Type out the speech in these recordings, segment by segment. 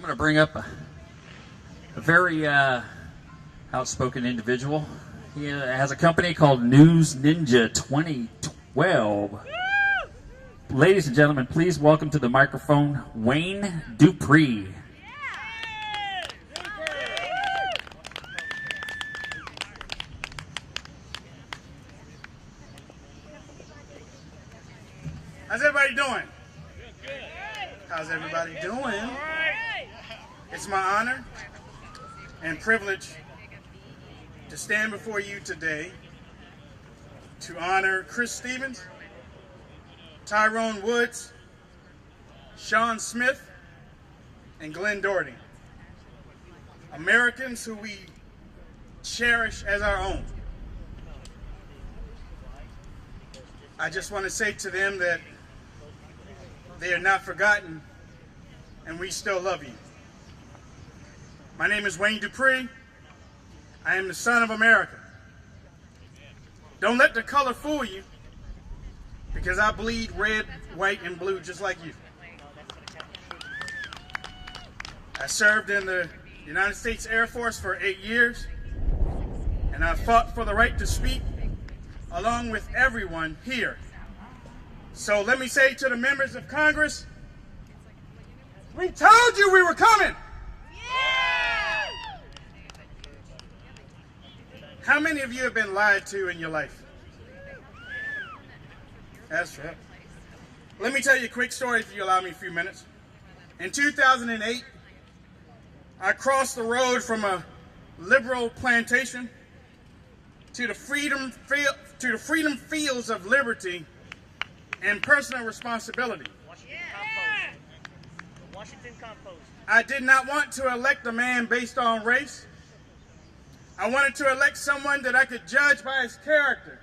going to bring up a very outspoken individual. He has a company called Newsninja2012. Ladies and gentlemen, please welcome to the microphone Wayne Dupree. How's everybody doing? How's everybody doing? It's my honor and privilege to stand before you today to honor Chris Stevens, Tyrone Woods, Sean Smith, and Glenn Doherty, Americans who we cherish as our own. I just want to say to them that they are not forgotten, and we still love you. My name is Wayne Dupree. I am the son of America. Don't let the color fool you, because I bleed red, white, and blue just like you. I served in the United States Air Force for 8 years, and I fought for the right to speak along with everyone here. So let me say to the members of Congress, we told you we were coming. Yeah! How many of you have been lied to in your life? That's right. Let me tell you a quick story if you allow me a few minutes. In 2008, I crossed the road from a liberal plantation to the freedom fields of liberty and personal responsibility. Washington Compost. I did not want to elect a man based on race. I wanted to elect someone that I could judge by his character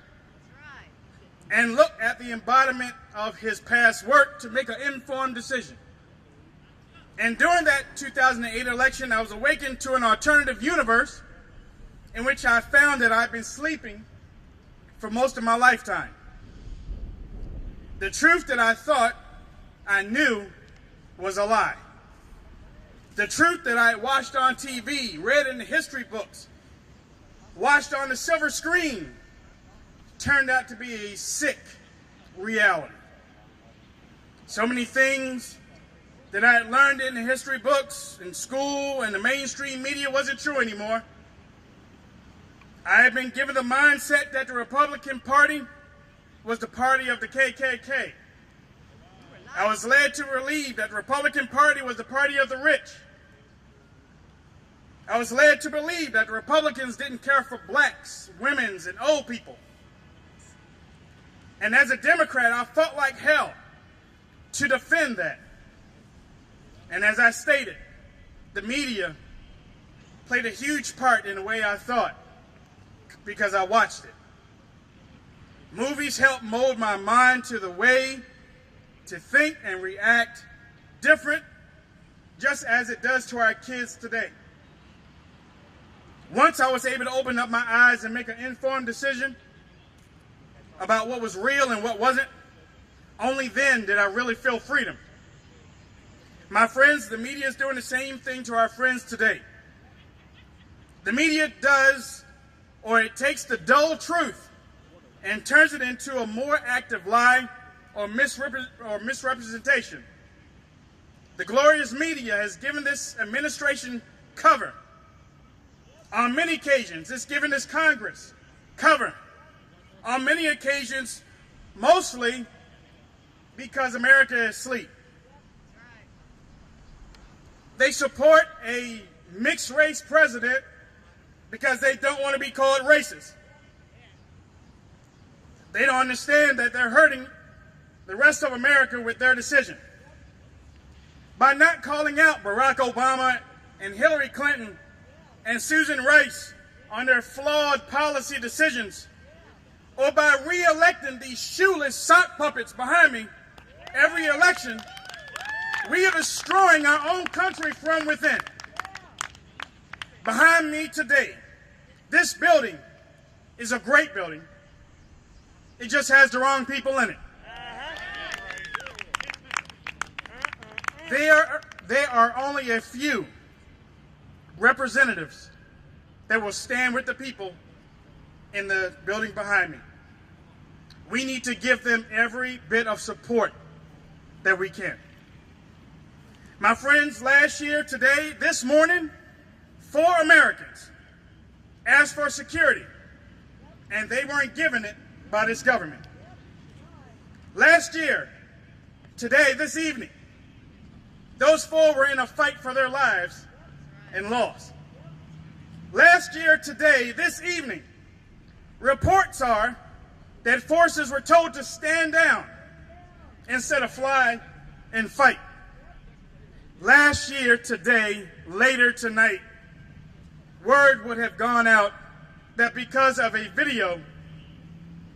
and look at the embodiment of his past work to make an informed decision. And during that 2008 election, I was awakened to an alternative universe in which I found that I'd been sleeping for most of my lifetime. The truth that I thought I knew was a lie. The truth that I watched on TV, read in the history books, watched on the silver screen, turned out to be a sick reality. So many things that I had learned in the history books, in school, and the mainstream media wasn't true anymore. I had been given the mindset that the Republican Party was the party of the KKK. I was led to believe that the Republican Party was the party of the rich. I was led to believe that the Republicans didn't care for blacks, women, and old people. And as a Democrat, I fought like hell to defend that. And as I stated, the media played a huge part in the way I thought because I watched it. Movies helped mold my mind to the way to think and react different, just as it does to our kids today. Once I was able to open up my eyes and make an informed decision about what was real and what wasn't, only then did I really feel freedom. My friends, the media is doing the same thing to our friends today. The media does, or it takes the dull truth and turns it into a more active lie or misrepresentation. The glorious media has given this administration cover. On many occasions, it's given this Congress cover. On many occasions, mostly because America is asleep. They support a mixed-race president because they don't want to be called racist. They don't understand that they're hurting the rest of America with their decision. By not calling out Barack Obama and Hillary Clinton and Susan Rice on their flawed policy decisions, or by re-electing these shoeless sock puppets behind me every election, we are destroying our own country from within. Behind me today, this building is a great building. It just has the wrong people in it. there are only a few representatives that will stand with the people in the building behind me. We need to give them every bit of support that we can. My friends, last year, today, this morning, 4 Americans asked for security, and they weren't given it by this government. Last year, today, this evening, those 4 were in a fight for their lives and lost. Last year, today, this evening, reports are that forces were told to stand down instead of fly and fight. Last year, today, later tonight, word would have gone out that because of a video,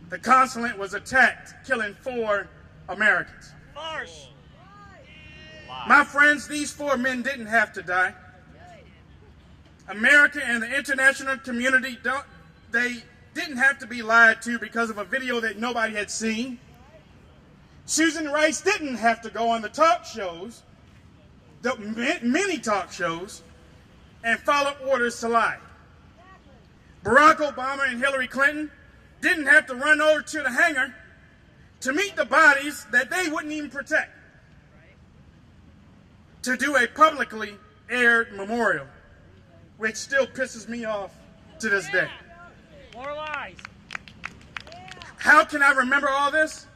the consulate was attacked, killing 4 Americans. Farce. My friends, these 4 men didn't have to die. America and the international community didn't have to be lied to because of a video that nobody had seen. Susan Rice didn't have to go on the talk shows, the many talk shows, and follow orders to lie. Barack Obama and Hillary Clinton didn't have to run over to the hangar to meet the bodies that they wouldn't even protect, to do a publicly aired memorial, which still pisses me off to this day. More lies. How can I remember all this?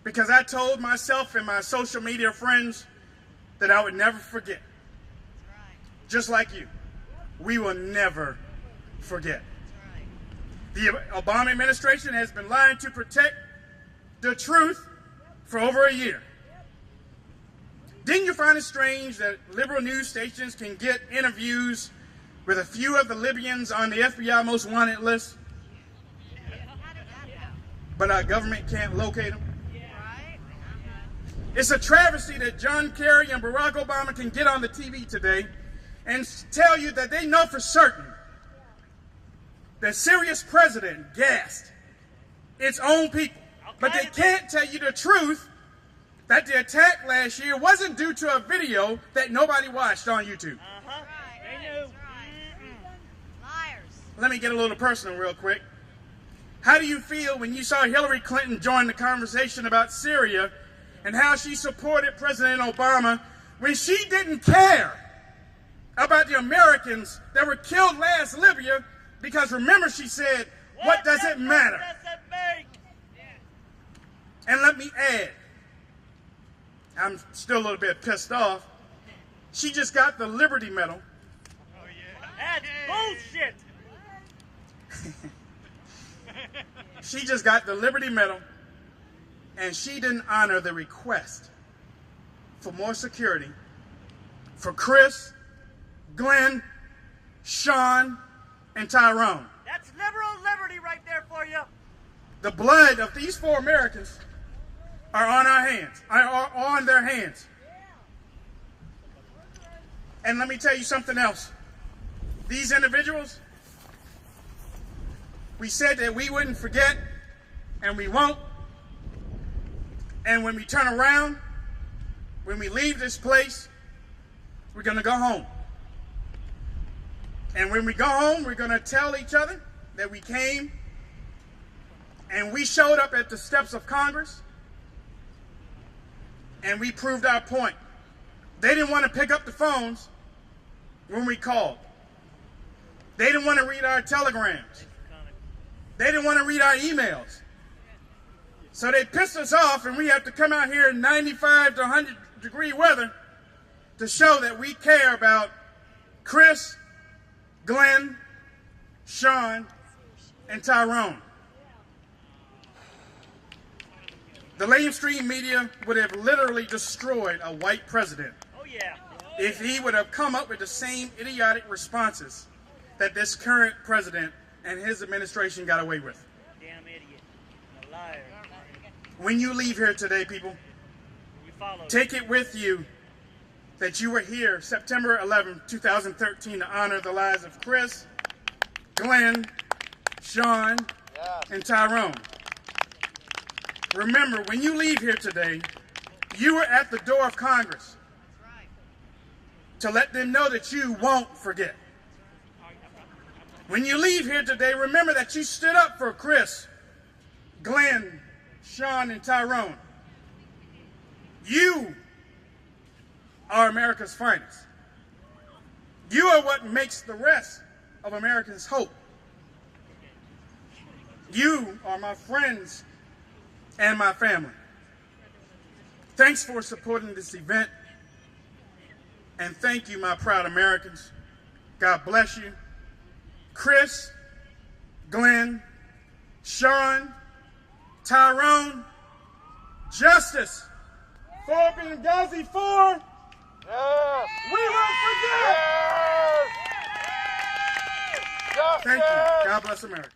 Because I told myself and my social media friends that I would never forget. Just like you, we will never forget. The Obama administration has been lying to protect the truth for over a year. Didn't you find it strange that liberal news stations can get interviews with a few of the Libyans on the FBI most wanted list, but our government can't locate them? It's a travesty that John Kerry and Barack Obama can get on the TV today and tell you that they know for certain that Syria's president gassed its own people, but they can't tell you the truth that the attack last year wasn't due to a video that nobody watched on YouTube. They knew. Liars. Let me get a little personal real quick. How do you feel when you saw Hillary Clinton join the conversation about Syria and how she supported President Obama when she didn't care about the Americans that were killed last Libya? Because remember, she said, what does it matter? What does it make? And let me add, I'm still a little bit pissed off. She just got the Liberty Medal. Oh, yeah. That's bullshit. She just got the Liberty Medal, and she didn't honor the request for more security for Chris, Glenn, Sean, and Tyrone. That's liberal liberty right there for you. The blood of these 4 Americans are on our hands, are on their hands. And let me tell you something else. These individuals, we said that we wouldn't forget, and we won't. And when we turn around, when we leave this place, we're going to go home. And when we go home, we're going to tell each other that we came and we showed up at the steps of Congress and we proved our point. They didn't want to pick up the phones when we called. They didn't want to read our telegrams. They didn't want to read our emails. So they pissed us off, and we have to come out here in 95 to 100 degree weather to show that we care about Chris, Glenn, Sean, and Tyrone. The mainstream media would have literally destroyed a white president Oh, yeah. if he would have come up with the same idiotic responses that this current president and his administration got away with. Damn idiot. A liar. When you leave here today, people, You follow. take it with you that you were here September 11, 2013 to honor the lives of Chris, Glenn, Sean, and Tyrone. Remember, when you leave here today, you were at the door of Congress. to let them know that you won't forget. When you leave here today, remember that you stood up for Chris, Glenn, Sean, and Tyrone. You are America's finest. You are what makes the rest of Americans hope. You are my friends and my family. Thanks for supporting this event. And thank you, my proud Americans. God bless you. Chris, Glenn, Sean, Tyrone, justice for Benghazi 4. Yes. We won't forget. Yes. Thank you. God bless America.